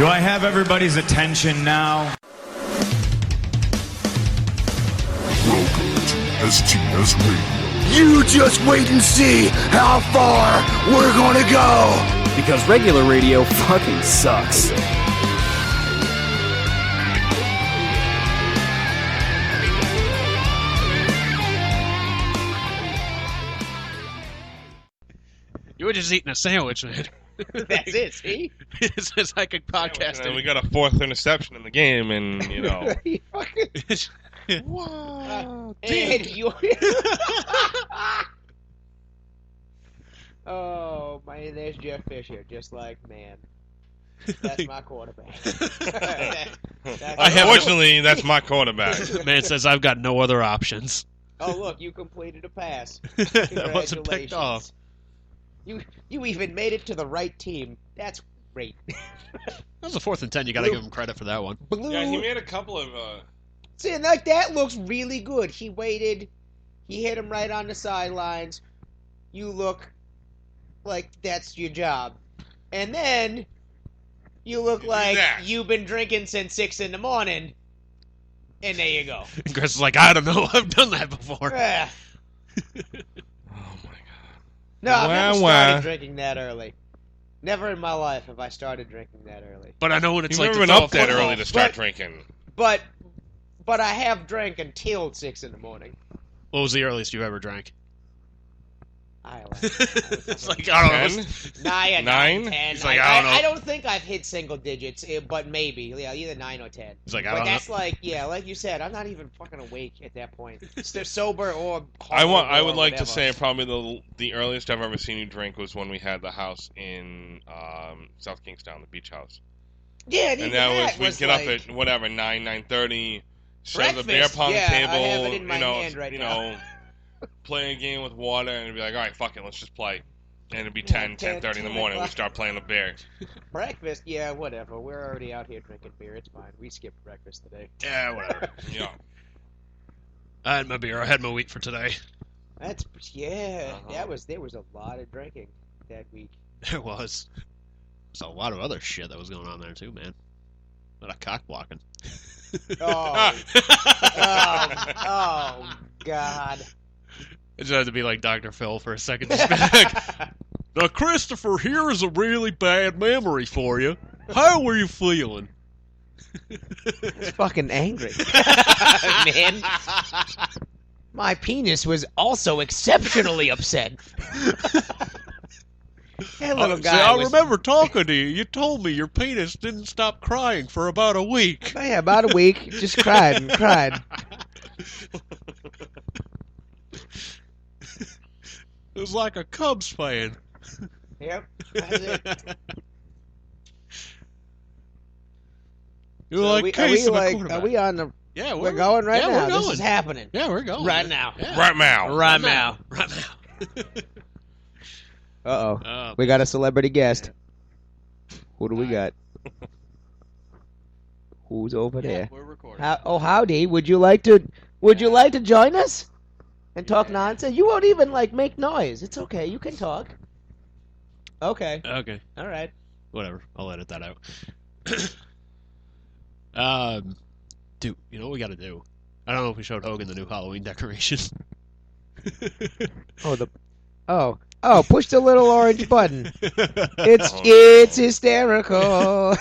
Do I have everybody's attention now? Welcome to STS Radio. You just wait and see how far we're gonna go. Because regular radio fucking sucks. You were just eating a sandwich, man. That's it, see? It's a psychic podcast. And we got a fourth interception in the game, and, you know. Whoa. And you... Oh, man, there's Jeff Fisher, just like, man. That's my quarterback. Unfortunately, that's my quarterback. Man says, I've got no other options. Oh, look, you completed a pass. That wasn't picked off. You even made it to the right team. That's great. That was a 4th and 10. You got to give him credit for that one. Blue. Yeah, he made a couple of... See, like, that looks really good. He waited. He hit him right on the sidelines. You look like that's your job. And then you look like you've been drinking since 6 in the morning. And there you go. And Chris is like, I don't know. I've done that before. Yeah. No, I've never started drinking that early. Never in my life have I started drinking that early. But I know what it's You've like to never throw been up that early to start drinking. But I have drank until 6 in the morning. What was the earliest you ever drank? It's like, I don't know. 9? 10. He's like, I don't know. I don't think I've hit single digits, but maybe. Yeah, either 9 or 10. He's like, but that's like, yeah, like you said, I'm not even fucking awake at that point. They're sober or I would like to say probably the earliest I've ever seen you drink was when we had the house in South Kingstown, the beach house. Yeah, and that we'd get like, up at whatever 9:30, set the breakfast. beer pong table, I have it in my hand right now. Play a game with water, and it'd be like, all right, fuck it, let's just play. And it'd be 10:30 in the morning. We start playing the beer. Breakfast, yeah, whatever. We're already out here drinking beer. It's fine. We skipped breakfast today. Yeah, whatever. Yeah. I had my beer. I had my wheat for today. There was a lot of drinking that week. There was. There's a lot of other shit that was going on there too, man. A lot of cock blocking. Oh, God. I just had to be like Dr. Phil for a second. Just be like, now, Christopher, here is a really bad memory for you. How were you feeling? I was fucking angry. Man. My penis was also exceptionally upset. That little guy I remember talking to you. You told me your penis didn't stop crying for about a week. Oh, yeah, about a week. Just cried and cried. It was like a Cubs fan. Yep, that's it. You're like Case of a quarterback. Are we on the... Yeah, we're going right now. We're going. This is happening. Yeah, we're going. Right now. Yeah. Right now. Right now. Right now. Uh-oh. We got a celebrity guest. Who do we got? Who's over there? We're recording. Howdy. Would you like to join us and talk nonsense? You won't even make noise. It's okay. You can talk. Okay. Okay. All right. Whatever. I'll edit that out. Dude, you know what we got to do? I don't know if we showed Hogan the new Halloween decoration. Push the little orange button. It's hysterical.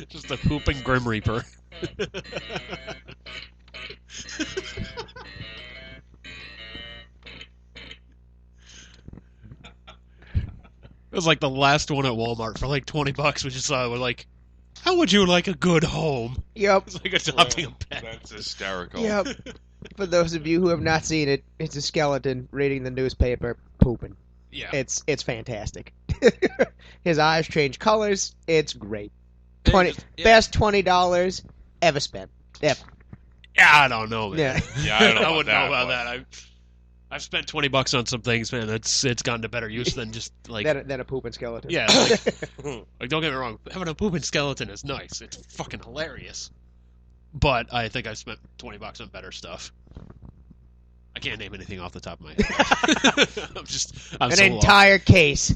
Just a pooping Grim Reaper. It was like the last one at Walmart for like $20. We just saw. We're like, how would you like a good home? Yep. It's like adopting a pet. That's hysterical. Yep. For those of you who have not seen it, it's a skeleton reading the newspaper, pooping. Yeah. It's fantastic. His eyes change colors. It's great. Best $20 ever spent. Ever. Yeah, I don't know, man. Yeah. I don't know I wouldn't know about but... that. I've spent $20 on some things, man. It's gone to better use than just like than a pooping skeleton. Yeah, like don't get me wrong, having a pooping skeleton is nice. It's fucking hilarious. But I think I've spent $20 on better stuff. I can't name anything off the top of my head. I'm An so entire case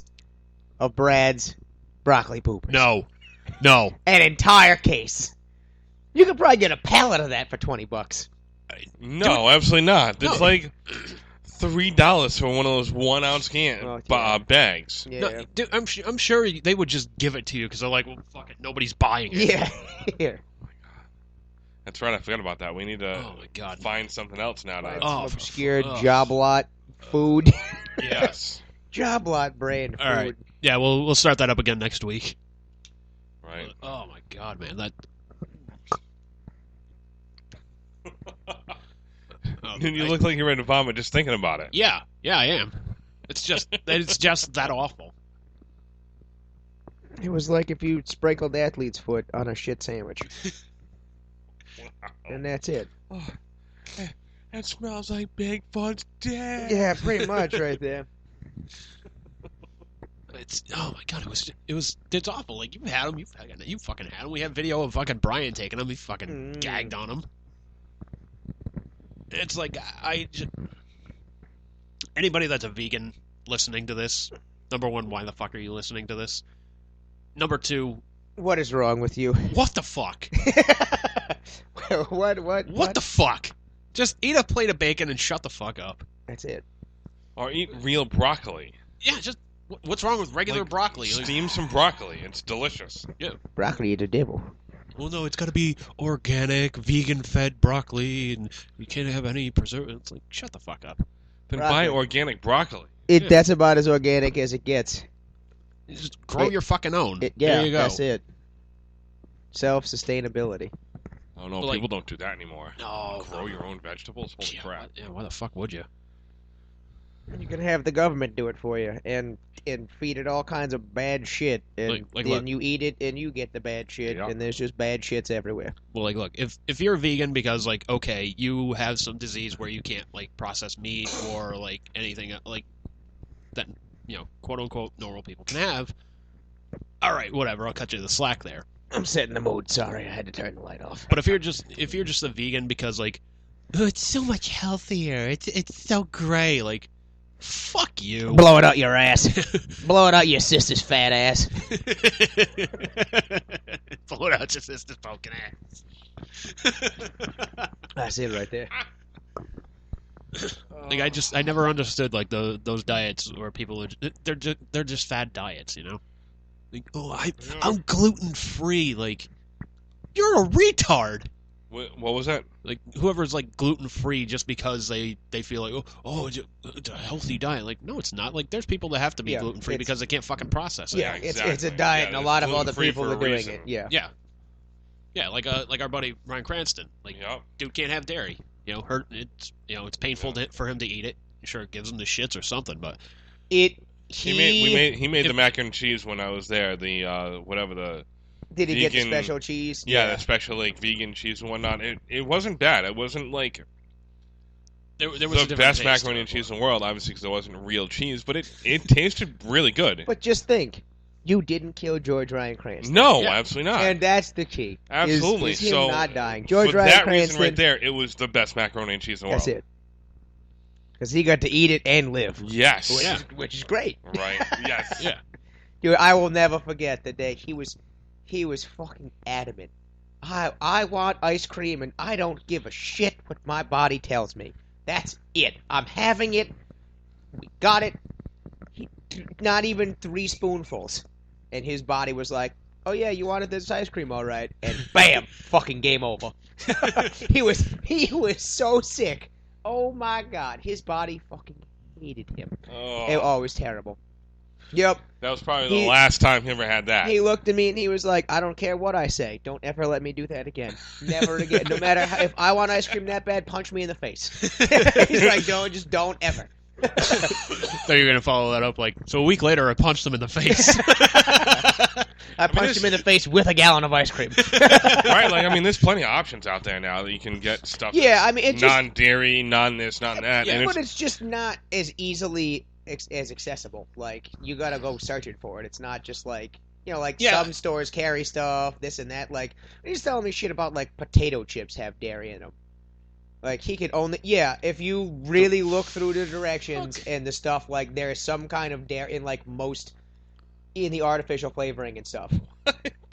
of Brad's broccoli poopers. No. An entire case. You could probably get a pallet of that for $20. No, absolutely not. No. It's like $3 for one of those 1 ounce bags. Yeah. No, dude, I'm sure they would just give it to you because they're like, well, fuck it, nobody's buying it. Yeah. Here. That's right. I forgot about that. We need to Oh my god. find something else now. Find To, Oh, some obscure oh. job lot food. yes. Job lot brand food. All right. Yeah, we'll start that up again next week. Right. Oh my god, man, that. You look like you're ready to vomit just thinking about it. Yeah, I am. It's just that awful. It was like if you sprinkled athlete's foot on a shit sandwich. And that's it. Oh, that smells like Bigfoot's dead. Yeah, pretty much right there. It's oh my god, it's awful. Like you had him, you fucking had him. We have video of fucking Brian taking him. He fucking gagged on him. It's like anybody that's a vegan listening to this, number one, why the fuck are you listening to this? Number two, What is wrong with you? what the fuck? What The fuck? Just eat a plate of bacon and shut the fuck up. That's it. Or eat real broccoli. Yeah, just what's wrong with regular Like, broccoli? Steam some broccoli. It's delicious. Yeah. Broccoli is the devil. Well, no, it's got to be organic, vegan-fed broccoli, and you can't have any preservatives. It's like, shut the fuck up. Then Broccoli. buy organic broccoli. Yeah. That's about as organic as it gets. Just grow your fucking own. Yeah, there you go. that's it. Self-sustainability. Oh no, But, like- people don't do that anymore. No. Grow your own vegetables? Holy crap. Yeah, why the fuck would you? You can have the government do it for you and feed it all kinds of bad shit, and Like then what? you eat it and you get the bad shit, Yeah. and there's just bad shits everywhere. Well, like, look, if you're a vegan because, like, okay, you have some disease where you can't, like, process meat or, like, anything, like, that, you know, quote-unquote normal people can have, all right, whatever, I'll cut you the slack there. I'm setting the mood. Sorry, I had to turn the light off. But if you're just a vegan because, like, oh, it's so much healthier, it's so gray, like, fuck you. Blow it out your ass. Blow it out your sister's fat ass. Blow it out your sister's poking ass. That's it right there. Like I never understood like those diets where people they're just fad diets, you know. Like, oh, I'm gluten free. Like, you're a retard. What was that? Like whoever's like gluten free just because they feel like it's a healthy diet. Like no, it's not. Like there's people that have to be Yeah, gluten free it's- because they can't fucking process it. Yeah, exactly. it's a diet, and a it's lot of other gluten-free people for are a doing reason. it. Yeah. Yeah, like our buddy Ryan Cranston. Like Yep. dude can't have dairy. You know, it's painful for him to eat it. Sure, it gives him the shits or something, but He made the mac and cheese when I was there. The whatever the Did he get the vegan- special cheese? yeah, the special like vegan cheese and whatnot. It wasn't bad. It wasn't like there was a the different best taste macaroni to and it. cheese in the world, obviously, because it wasn't real cheese, but it tasted really good. But just think, you didn't kill George Ryan Cranston. No, Yeah. absolutely not. And that's the key. Absolutely. Is him So, not dying. George For Ryan that Cranston. reason right there, it was the best macaroni and cheese in the world. That's it. Because he got to eat it and live. Yes. Which is great. Right. Yes. Yeah. Dude, I will never forget the day he was fucking adamant. I want ice cream and I don't give a shit what my body tells me. That's it. I'm having it. We got it. Not even 3 spoonfuls. And his body was like, oh yeah, you wanted this ice cream, all right. And bam, fucking game over. He was so sick. Oh my god, his body fucking hated him. Oh, It was terrible. Yep. that was probably He- the last time he ever had that. He looked at me and he was like, I don't care what I say. Don't ever let me do that again. Never again. No matter how, if I want ice cream that bad, punch me in the face. He's like, don't ever. So you're gonna follow that up like so a week later I punched him in the face. I punched him in the face with a gallon of ice cream. Right? Like, I mean, there's plenty of options out there now that you can get stuff. Yeah, I mean, it's just, non-dairy, non-this, non-that. Yeah, and but it's just not as easily as accessible. Like, you gotta go searching for it. It's not just like, you know, like Yeah. some stores carry stuff, this and that. Like, he's telling me shit about like potato chips have dairy in them. Like, he could only... Yeah, if you really look through the directions and the stuff, like, there is some kind of dairy in, like, most... in the artificial flavoring and stuff.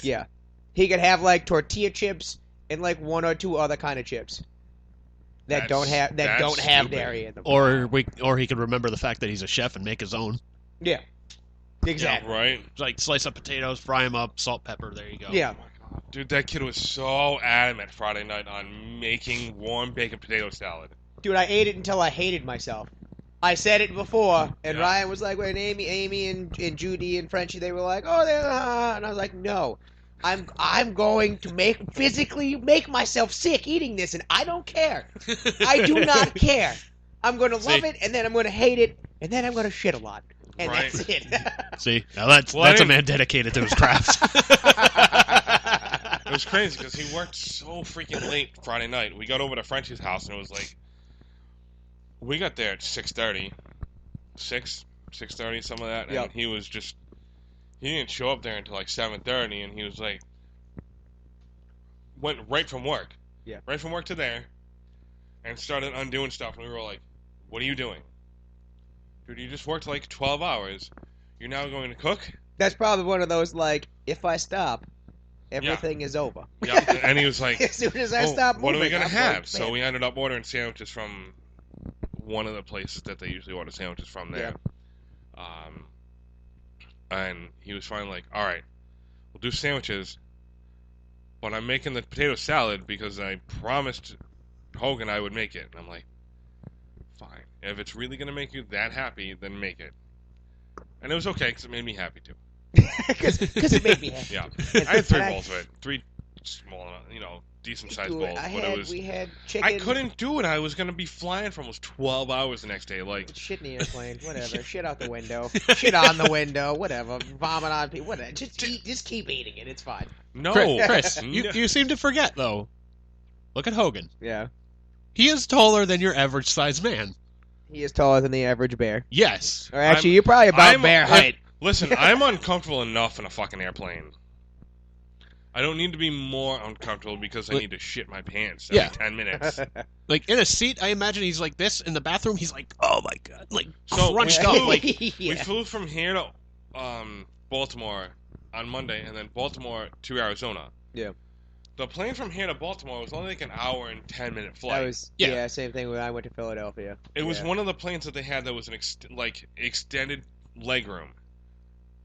Yeah. He could have, like, tortilla chips and, like, one or two other kind of chips that don't have stupid. dairy in them. Or he could remember the fact that he's a chef and make his own. Yeah. Exactly. Yeah, right? Like, slice up potatoes, fry them up, salt, pepper, there you go. Yeah. Dude, that kid was so adamant Friday night on making warm bacon potato salad. Dude, I ate it until I hated myself. I said it before, and Yeah. Ryan was like, "When Amy and Judy and Frenchie, they were like, oh, they're," and I was like, "No, I'm going to physically make myself sick eating this, and I don't care. I do not care. I'm going to love it, and then I'm going to hate it, and then I'm going to shit a lot, and Right. that's it." See, now that's a man dedicated to his craft. It was crazy because he worked so freaking late Friday night. We got over to Frenchie's house, and it was like... We got there at 6:30. 6:30, some of that. And Yep. he was just... He didn't show up there until like 7:30, and he was like... Went right from work. Yeah. Right from work to there. And started undoing stuff, and we were like, what are you doing? Dude, you just worked like 12 hours. You're now going to cook? That's probably one of those, like, if I stop, everything is over. Yeah. And he was like... As soon as I "Oh, stop moving, what are we going to I'm have?" like, So "Man." we ended up ordering sandwiches from one of the places that they usually order sandwiches from there. And he was finally like, all right, we'll do sandwiches, but I'm making the potato salad because I promised Hogan I would make it. And I'm like, fine. If it's really going to make you that happy, then make it. And it was okay because it made me happy too. Because it made me happy. Yeah. I had 3 bowls of it. 3 small, decent sized bowls. We had chicken. I couldn't do it. I was going to be flying for almost 12 hours the next day. Like, Shit in the airplane, whatever. Shit out the window. Shit on the window, whatever. Vomit on people, whatever. Just keep eating it. It's fine. no. Chris, you seem to forget, though. Look at Hogan. Yeah. He is taller than your average size man. He is taller than the average bear. Yes. Or actually, you're probably about I'm- bear height. Listen, I'm uncomfortable enough in a fucking airplane. I don't need to be more uncomfortable because I need to shit my pants every 10 minutes. Like, in a seat, I imagine he's like this. In the bathroom, he's like, oh my god. Like, So, crunched we up. flew- Like, We Yeah. flew from here to Baltimore on Monday, and then Baltimore to Arizona. Yeah. The plane from here to Baltimore was only like an hour and 10-minute flight. That was Yeah. same thing when I went to Philadelphia. It was Yeah. one of the planes that they had that was an extended leg room.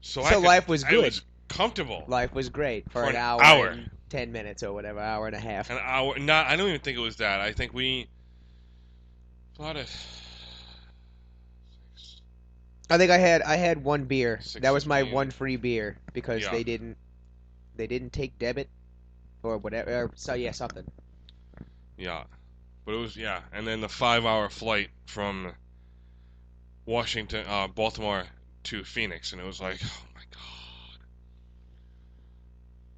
So life was I good. was comfortable. Life was great for For an an hour, hour. and 10 minutes or whatever, hour and a half. An hour. I don't even think it was that. I think we thought it. I think I had one beer. That was my 6:15. one free beer because Yeah. they didn't take debit or whatever. So yeah, something. Yeah, but it was and then the 5-hour flight from Washington, Baltimore to Phoenix, and it was like, oh my god.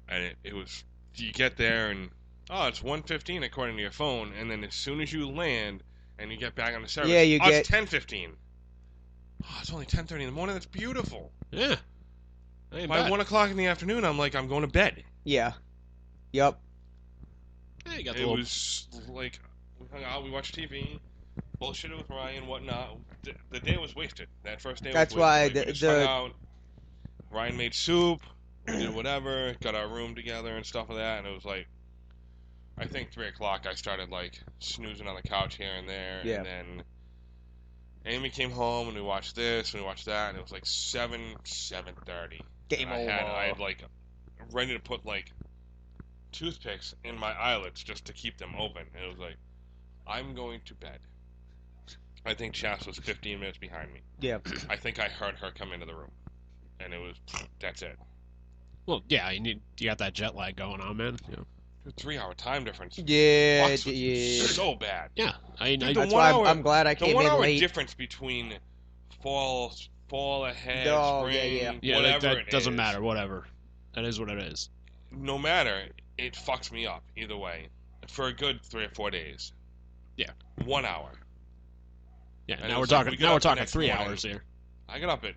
And it was, you get there and it's 1:15 according to your phone, and then as soon as you land and you get back on the service, Yeah, you get- it's 10:15. Oh, it's only 10:30 in the morning. That's beautiful. yeah. I ain't By bad. 1 o'clock in the afternoon, I'm like, I'm going to bed. Yeah. Yep. Yeah, you got the It little... was like, we hung out, we watched TV, bullshitted with Ryan, whatnot. The day was wasted. That first day That's was why wasted. We just hung out. Ryan made soup, we did whatever, got our room together and stuff like that, and it was like, I think 3 o'clock I started like snoozing on the couch here and there, Yeah. and then Amy came home and we watched this and we watched that, and it was like 7:30. Game over. I had like ready to put like toothpicks in my eyelids just to keep them open, and it was like, I'm going to bed. I think Chas was 15 minutes behind me. Yeah. I think I heard her come into the room, and it was, that's it. Well, yeah, you got that jet lag going on, man. Yeah. 3-hour time difference. Yeah. Fucks with you Yeah. so bad. Yeah. Dude, the That's 1 why hour, I'm glad I the came 1 in hour late. difference between fall ahead, Oh, spring, yeah. Yeah, whatever that it doesn't is, matter. Whatever. That is what it is. no matter, it fucks me up either way for a good 3 or 4 days. Yeah. 1 hour. Yeah. And it Now we're was like, talking. we get Now we're up the talking next 3 morning. hours here. I got up at